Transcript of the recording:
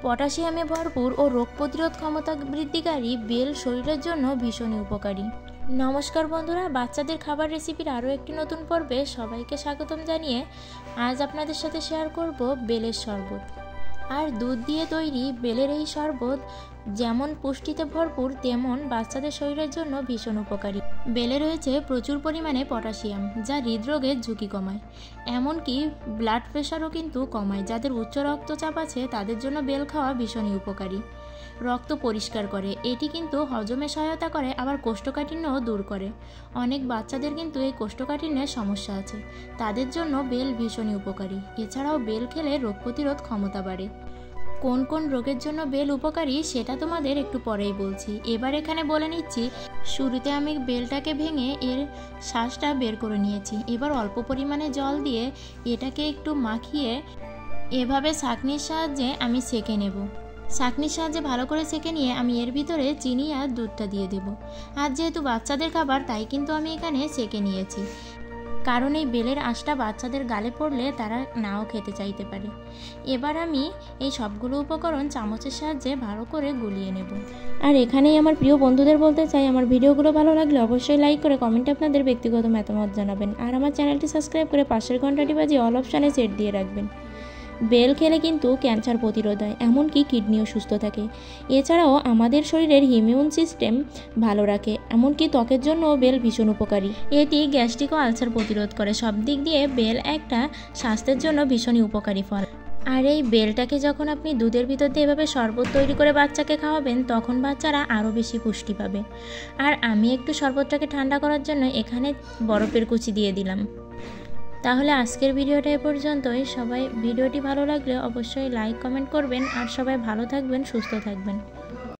পটাশিয়ামে ভরপুর ও রোগ প্রতিরোধ ক্ষমতা বৃদ্ধিকারী বেল শরীরের জন্য ভীষণই উপকারী। নমস্কার বন্ধুরা, বাচ্চাদের খাবার রেসিপির আরও একটি নতুন পর্বে সবাইকে স্বাগতম জানিয়ে আজ আপনাদের সাথে শেয়ার করব বেলের শরবত। আর দুধ দিয়ে তৈরি বেলের এই শরবত যেমন পুষ্টিতে ভরপুর তেমন বাচ্চাদের শরীরের জন্য ভীষণ উপকারী। বেলে রয়েছে প্রচুর পরিমাণে পটাশিয়াম, যা হৃদরোগের ঝুঁকি কমায়, এমনকি ব্লাড প্রেশারও কিন্তু কমায়। যাদের উচ্চ রক্তচাপ আছে তাদের জন্য বেল খাওয়া ভীষণই উপকারী। রক্ত পরিষ্কার করে, এটি কিন্তু হজমে সহায়তা করে, আবার কোষ্ঠকাঠিন্যও দূর করে। অনেক বাচ্চাদের কিন্তু এই কোষ্ঠকাঠিন্যের সমস্যা আছে, তাদের জন্য বেল ভীষণই উপকারী। এছাড়াও বেল খেলে রোগ প্রতিরোধ ক্ষমতা বাড়ে। কোন কোন রোগের জন্য বেল উপকারী সেটা তোমাদের একটু পরেই বলছি। এবার এখানে বলে নিচ্ছি, শুরুতে আমি বেলটাকে ভেঙে এর শাঁসটা বের করে নিয়েছি। এবার অল্প পরিমাণে জল দিয়ে এটাকে একটু মাখিয়ে এভাবে ছাঁকনির সাহায্যে আমি সেঁকে নেব। ছাঁকনির সাহায্যে ভালো করে সেঁকে নিয়ে আমি এর ভিতরে চিনি আর দুধটা দিয়ে দেব। আর যেহেতু বাচ্চাদের খাবার তাই কিন্তু আমি এখানে সেঁকে নিয়েছি, কারণ এই বেলের আঁশটা বাচ্চাদের গালে পড়লে তারা নাও খেতে চাইতে পারে। এবার আমি এই সবগুলো উপকরণ চামচের সাহায্যে ভালো করে গুলিয়ে নেব। আর এখানেই আমার প্রিয় বন্ধুদের বলতে চাই, আমার ভিডিওগুলো ভালো লাগলে অবশ্যই লাইক করে কমেন্টে আপনাদের ব্যক্তিগত মতামত জানাবেন। আর আমার চ্যানেলটি সাবস্ক্রাইব করে পাশের ঘন্টাটি বাজিয়ে অল অপশানে সেট দিয়ে রাখবেন। বেল খেলে কিন্তু ক্যান্সার প্রতিরোধ হয়, এমনকি কিডনিও সুস্থ থাকে। এছাড়াও আমাদের শরীরের ইমিউন সিস্টেম ভালো রাখে, এমনকি ত্বকের জন্য বেল ভীষণ উপকারী। এটি গ্যাস্ট্রিক ও আলসার প্রতিরোধ করে। সব দিক দিয়ে বেল একটা স্বাস্থ্যের জন্য ভীষণই উপকারী ফল। আর এই বেলটাকে যখন আপনি দুধের ভিতর দিয়ে এভাবে শরবত তৈরি করে বাচ্চাকে খাওয়াবেন, তখন বাচ্চারা আরও বেশি পুষ্টি পাবে। আর আমি একটু শরবতটাকে ঠান্ডা করার জন্য এখানে বরফের কুচি দিয়ে দিলাম। তাহলে আজকের ভিডিওটা এ পর্যন্তই। সবাই ভিডিওটি ভালো লাগলে অবশ্যই লাইক কমেন্ট করবেন, আর সবাই ভালো থাকবেন, সুস্থ থাকবেন।